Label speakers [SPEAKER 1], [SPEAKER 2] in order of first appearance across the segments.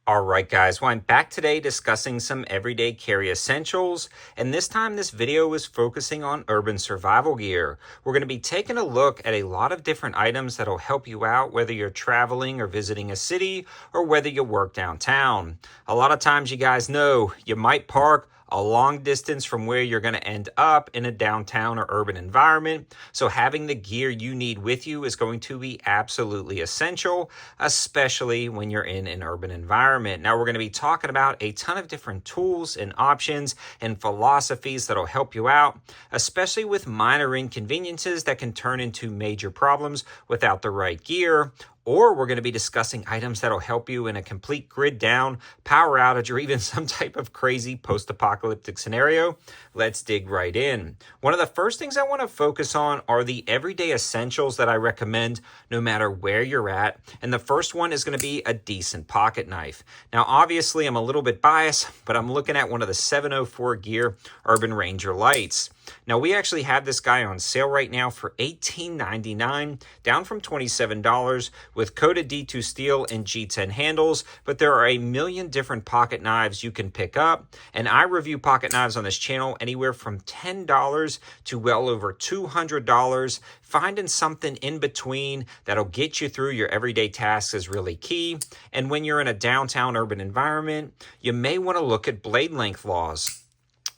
[SPEAKER 1] All right, guys, well, I'm back today discussing some everyday carry essentials, and this time this video is focusing on urban survival gear. We're going to be taking a look at a lot of different items that'll help you out whether you're traveling or visiting a city or whether you work downtown. A lot of times you guys know you might park a long distance from where you're going to end up in a downtown or urban environment. So having the gear you need with you is going to be absolutely essential, especially when you're in an urban environment. Now we're going to be talking about a ton of different tools and options and philosophies that'll help you out, especially with minor inconveniences that can turn into major problems without the right gear. Or we're going to be discussing items that'll help you in a complete grid down, power outage, or even some type of crazy post-apocalyptic scenario. Let's dig right in. One of the first things I want to focus on are the everyday essentials that I recommend no matter where you're at. And the first one is going to be a decent pocket knife. Now, obviously, I'm a little bit biased, but I'm looking at one of the 704 Gear Urban Ranger lights. Now, we actually have this guy on sale right now for $18.99, down from $27, with coated D2 steel and G10 handles, but there are a million different pocket knives you can pick up, and I review pocket knives on this channel anywhere from $10 to well over $200. Finding something in between that'll get you through your everyday tasks is really key, and when you're in a downtown urban environment, you may want to look at blade length laws.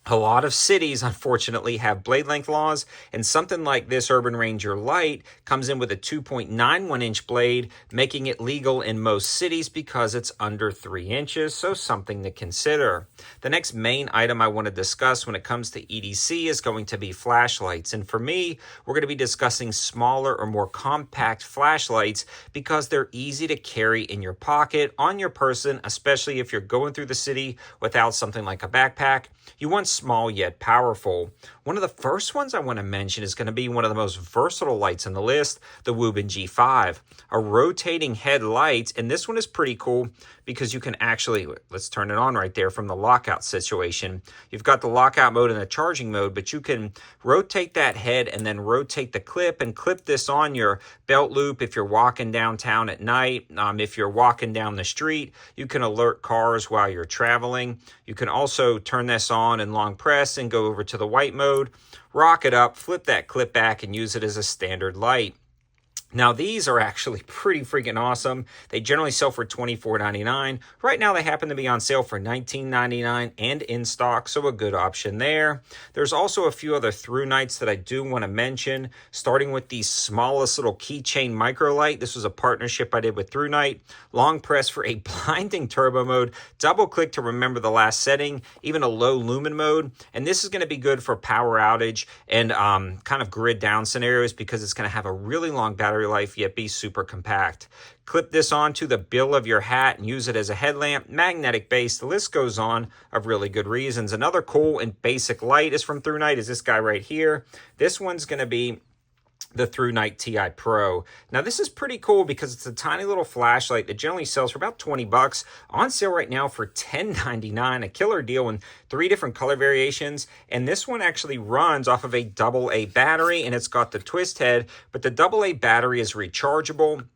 [SPEAKER 1] A lot of cities, unfortunately, have blade length laws, and something like this Urban Ranger Light comes in with a 2.91-inch blade, making it legal in most cities because it's under 3 inches, so something to consider. The next main item I want to discuss when it comes to EDC is going to be flashlights, and for me, we're going to be discussing smaller or more compact flashlights because they're easy to carry in your pocket, on your person, especially if you're going through the city without something like a backpack. You want small yet powerful. One of the first ones I want to mention is going to be one of the most versatile lights on the list, the Wuben G5. A rotating head light, and this one is pretty cool because you can actually, let's turn it on right there from the lockout situation. You've got the lockout mode and the charging mode, but you can rotate that head and then rotate the clip and clip this on your belt loop if you're walking downtown at night. If you're walking down the street, you can alert cars while you're traveling. You can also turn this on and long press and go over to the white mode, rock it up, flip that clip back, and use it as a standard light. Now, these are actually pretty freaking awesome. They generally sell for $24.99. Right now, they happen to be on sale for $19.99 and in stock, so a good option there. There's also a few other through nights that I do want to mention, starting with the smallest little keychain micro light. This was a partnership I did with Through Night. Long press for a blinding turbo mode, double click to remember the last setting, even a low lumen mode. And this is going to be good for power outage and kind of grid down scenarios because it's going to have a really long battery life yet be super compact. Clip this onto the bill of your hat and use it as a headlamp, magnetic base. The list goes on of really good reasons. Another cool and basic light is from Through Night is this guy right here. This one's going to be the Through Night TI Pro. Now this is pretty cool because it's a tiny little flashlight that generally sells for about 20 bucks. On sale right now for $10.99, a killer deal in 3 different color variations. And this one actually runs off of a AA battery and it's got the twist head, but the AA battery is rechargeable.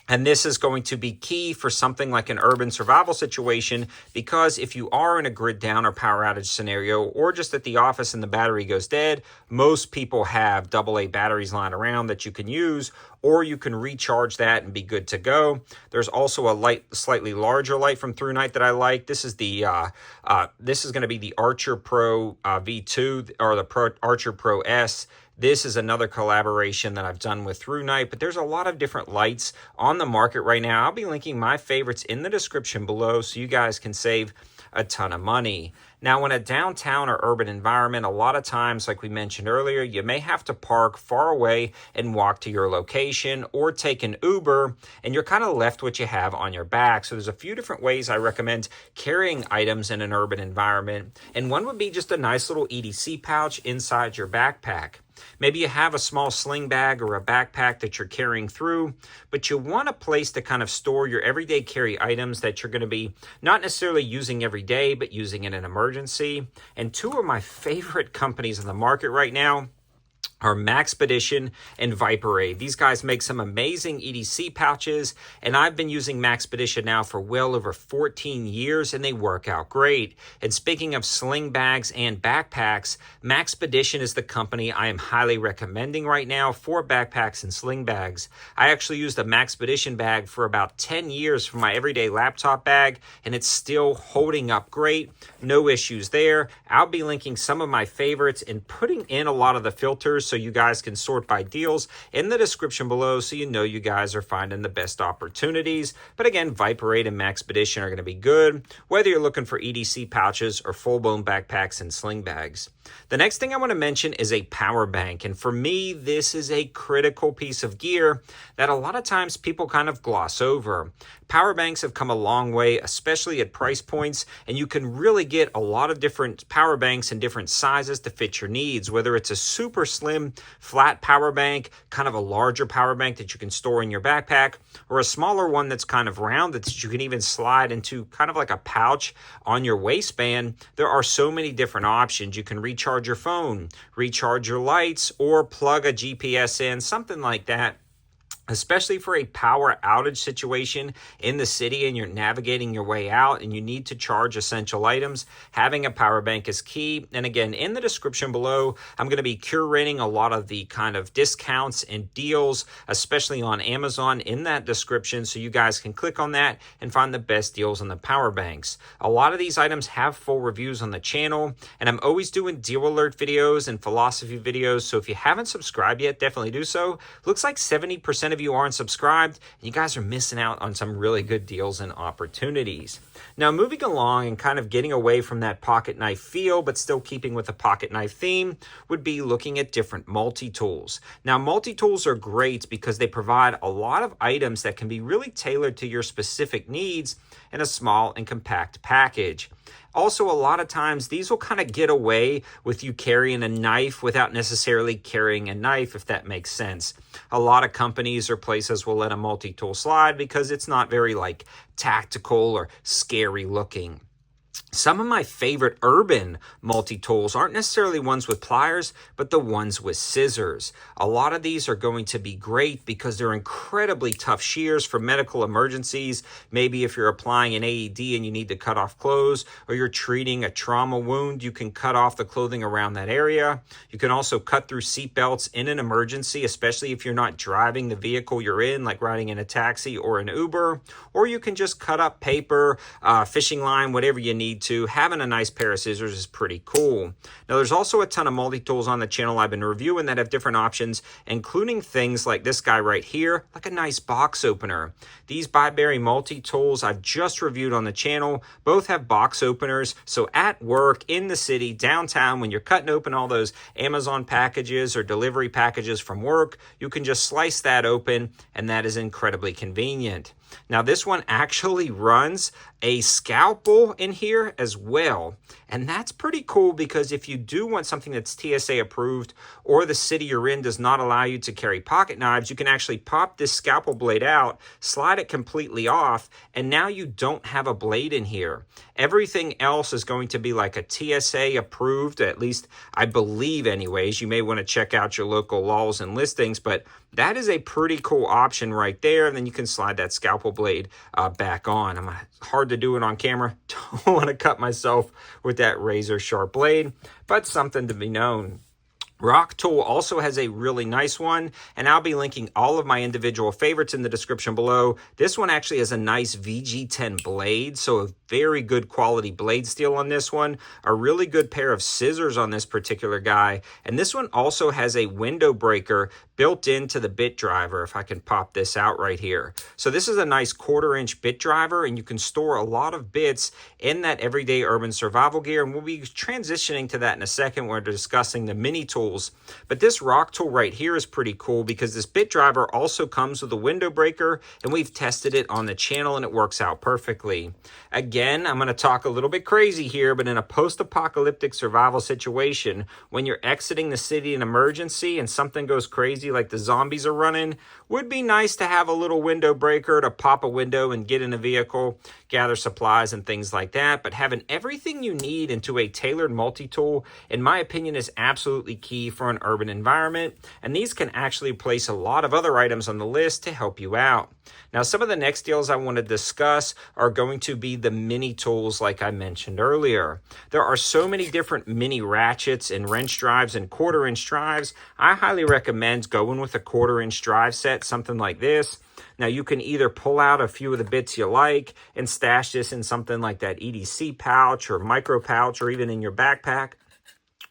[SPEAKER 1] And this is going to be key for something like an urban survival situation because if you are in a grid down or power outage scenario or just at the office and the battery goes dead, most people have AA batteries lying around that you can use, or you can recharge that and be good to go. There's also a slightly larger light from Through Night that I like. This is the this is going to be the Archer Pro V2 or the Archer Pro S. This is another collaboration that I've done with Through Night, but there's a lot of different lights on the market right now. I'll be linking my favorites in the description below so you guys can save a ton of money. Now, in a downtown or urban environment, a lot of times, like we mentioned earlier, you may have to park far away and walk to your location or take an Uber, and you're kind of left what you have on your back. So there's a few different ways I recommend carrying items in an urban environment, and one would be just a nice little EDC pouch inside your backpack. Maybe you have a small sling bag or a backpack that you're carrying through, but you want a place to kind of store your everyday carry items that you're going to be not necessarily using every day, but using in an emergency. And 2 of my favorite companies in the market right now are Maxpedition and Viperade. These guys make some amazing EDC pouches, and I've been using Maxpedition now for well over 14 years, and they work out great. And speaking of sling bags and backpacks, Maxpedition is the company I am highly recommending right now for backpacks and sling bags. I actually used a Maxpedition bag for about 10 years for my everyday laptop bag, and it's still holding up great. No issues there. I'll be linking some of my favorites and putting in a lot of the filters so you guys can sort by deals in the description below, so you know you guys are finding the best opportunities. But again, Viperade and Maxpedition are going to be good, whether you're looking for EDC pouches or full-blown backpacks and sling bags. The next thing I want to mention is a power bank, and for me, this is a critical piece of gear that a lot of times people kind of gloss over. Power banks have come a long way, especially at price points, and you can really get a lot of different power banks in different sizes to fit your needs, whether it's a super slim, flat power bank, kind of a larger power bank that you can store in your backpack, or a smaller one that's kind of round that you can even slide into kind of like a pouch on your waistband. There are so many different options. You can recharge your phone, recharge your lights, or plug a GPS in, something like that. Especially for a power outage situation in the city and you're navigating your way out and you need to charge essential items, having a power bank is key. And again, in the description below, I'm going to be curating a lot of the kind of discounts and deals, especially on Amazon, in that description, so you guys can click on that and find the best deals on the power banks. A lot of these items have full reviews on the channel, and I'm always doing deal alert videos and philosophy videos, so if you haven't subscribed yet, definitely do so. Looks like 70% of you aren't subscribed, and you guys are missing out on some really good deals and opportunities. Now, moving along and kind of getting away from that pocket knife feel, but still keeping with the pocket knife theme, would be looking at different multi-tools. Now, multi-tools are great because they provide a lot of items that can be really tailored to your specific needs in a small and compact package. Also, a lot of times, these will kind of get away with you carrying a knife without necessarily carrying a knife, if that makes sense. A lot of companies or places will let a multi-tool slide because it's not very tactical or scary looking. Some of my favorite urban multi-tools aren't necessarily ones with pliers, but the ones with scissors. A lot of these are going to be great because they're incredibly tough shears for medical emergencies. Maybe if you're applying an AED and you need to cut off clothes, or you're treating a trauma wound, you can cut off the clothing around that area. You can also cut through seat belts in an emergency, especially if you're not driving the vehicle you're in, like riding in a taxi or an Uber. Or you can just cut up paper, fishing line, whatever you need to. Having a nice pair of scissors is pretty cool. Now, there's also a ton of multi-tools on the channel I've been reviewing that have different options, including things like this guy right here, like a nice box opener. These Byberry multi-tools I've just reviewed on the channel both have box openers, so at work, in the city, downtown, when you're cutting open all those Amazon packages or delivery packages from work, you can just slice that open, and that is incredibly convenient. Now, this one actually runs a scalpel in here as well. And that's pretty cool because if you do want something that's TSA approved or the city you're in does not allow you to carry pocket knives, you can actually pop this scalpel blade out, slide it completely off, and now you don't have a blade in here. Everything else is going to be like a TSA approved, at least I believe anyways. You may want to check out your local laws and listings, but that is a pretty cool option right there. And then you can slide that scalpel blade back on. Hard to do it on camera. Don't want to cut myself with that razor sharp blade, but something to be known. Rock Tool also has a really nice one, and I'll be linking all of my individual favorites in the description below. This one actually has a nice VG10 blade, so a very good quality blade steel on this one. A really good pair of scissors on this particular guy, and this one also has a window breaker built into the bit driver, if I can pop this out right here. So this is a nice 1/4-inch bit driver, and you can store a lot of bits in that everyday urban survival gear, and we'll be transitioning to that in a second when we're discussing the mini tools. But this rock tool right here is pretty cool because this bit driver also comes with a window breaker, and we've tested it on the channel and it works out perfectly. Again, I'm going to talk a little bit crazy here, but in a post-apocalyptic survival situation, when you're exiting the city in emergency and something goes crazy like the zombies are running, would be nice to have a little window breaker to pop a window and get in a vehicle, gather supplies and things like that. But having everything you need into a tailored multi-tool, in my opinion, is absolutely key key for an urban environment, and these can actually place a lot of other items on the list to help you out. Now, some of the next deals I want to discuss are going to be the mini tools like I mentioned earlier. There are so many different mini ratchets and wrench drives and quarter-inch drives. I highly recommend going with a quarter-inch drive set, something like this. Now, you can either pull out a few of the bits you like and stash this in something like that EDC pouch or micro pouch or even in your backpack,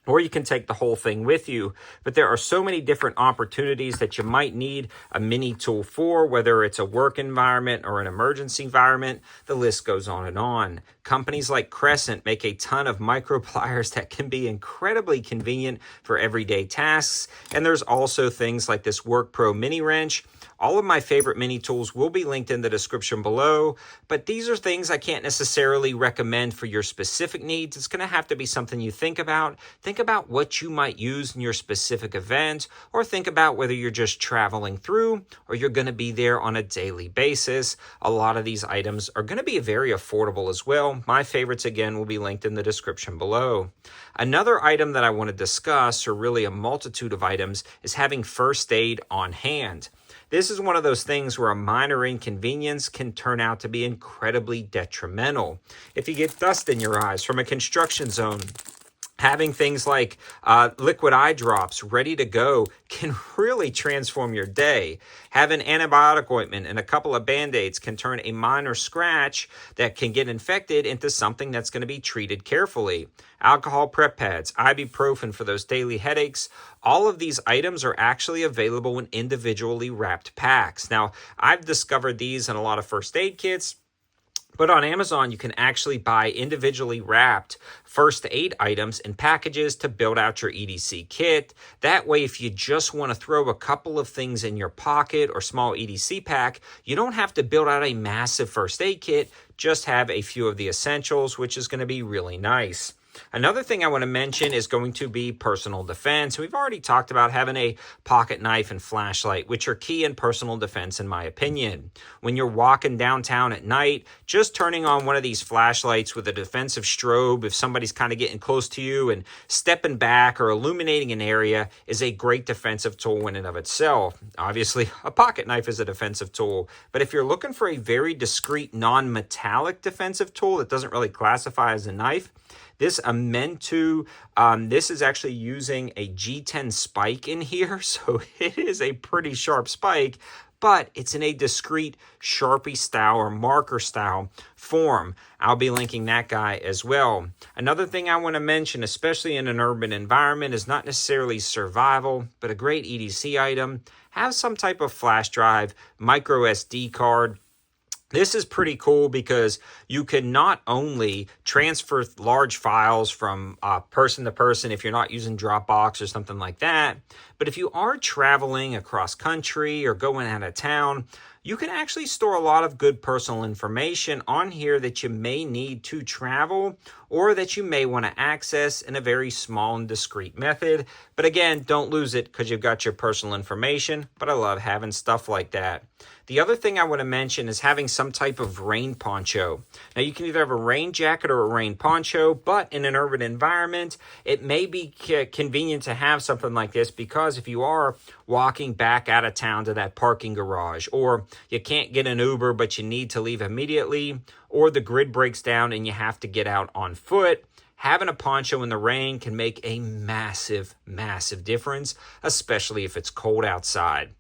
[SPEAKER 1] or you can take the whole thing with you. But there are so many different opportunities that you might need a mini tool for, whether it's a work environment or an emergency environment. The list goes on and on. Companies like Crescent make a ton of micro pliers that can be incredibly convenient for everyday tasks. And there's also things like this Work Pro mini wrench. All of my favorite mini tools will be linked in the description below, but these are things I can't necessarily recommend for your specific needs. It's going to have to be something you think about. Think about what you might use in your specific event, or think about whether you're just traveling through or you're going to be there on a daily basis. A lot of these items are going to be very affordable as well. My favorites, again, will be linked in the description below. Another item that I want to discuss, or really a multitude of items, is having first aid on hand. This is one of those things where a minor inconvenience can turn out to be incredibly detrimental. If you get dust in your eyes from a construction zone, having things like liquid eye drops ready to go can really transform your day. Having antibiotic ointment and a couple of Band-Aids can turn a minor scratch that can get infected into something that's going to be treated carefully. Alcohol prep pads, ibuprofen for those daily headaches. All of these items are actually available in individually wrapped packs. Now, I've discovered these in a lot of first aid kits. But on Amazon, you can actually buy individually wrapped first aid items in packages to build out your EDC kit. That way, if you just want to throw a couple of things in your pocket or small EDC pack, you don't have to build out a massive first aid kit. Just have a few of the essentials, which is going to be really nice. Another thing I want to mention is going to be personal defense. We've already talked about having a pocket knife and flashlight, which are key in personal defense, in my opinion. When you're walking downtown at night, just turning on one of these flashlights with a defensive strobe, if somebody's kind of getting close to you, and stepping back or illuminating an area is a great defensive tool in and of itself. Obviously, a pocket knife is a defensive tool, but if you're looking for a very discreet, non-metallic defensive tool that doesn't really classify as a knife, this this is actually using a G10 spike in here, so it is a pretty sharp spike, but it's in a discrete Sharpie style or marker style form. I'll be linking that guy as well. Another thing I want to mention, especially in an urban environment, is not necessarily survival, but a great EDC item. Have some type of flash drive, micro SD card. This is pretty cool because you can not only transfer large files from person to person if you're not using Dropbox or something like that, but if you are traveling across country or going out of town, you can actually store a lot of good personal information on here that you may need to travel or that you may want to access in a very small and discreet method. But again, don't lose it because you've got your personal information, but I love having stuff like that. The other thing I want to mention is having some type of rain poncho. Now, you can either have a rain jacket or a rain poncho, but in an urban environment, it may be convenient to have something like this because if you are walking back out of town to that parking garage, or you can't get an Uber but you need to leave immediately, or the grid breaks down and you have to get out on foot, having a poncho in the rain can make a massive, massive difference, especially if it's cold outside.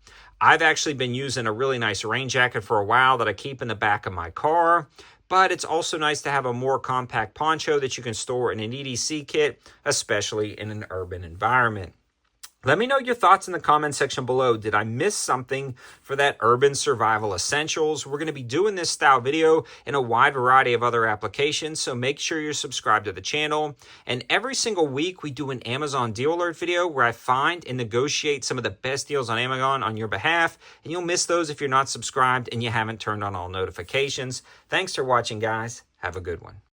[SPEAKER 1] I've actually been using a really nice rain jacket for a while that I keep in the back of my car, but it's also nice to have a more compact poncho that you can store in an EDC kit, especially in an urban environment. Let me know your thoughts in the comment section below. Did I miss something for that urban survival essentials? We're going to be doing this style video in a wide variety of other applications, so make sure you're subscribed to the channel. And every single week, we do an Amazon deal alert video where I find and negotiate some of the best deals on Amazon on your behalf. And you'll miss those if you're not subscribed and you haven't turned on all notifications. Thanks for watching, guys. Have a good one.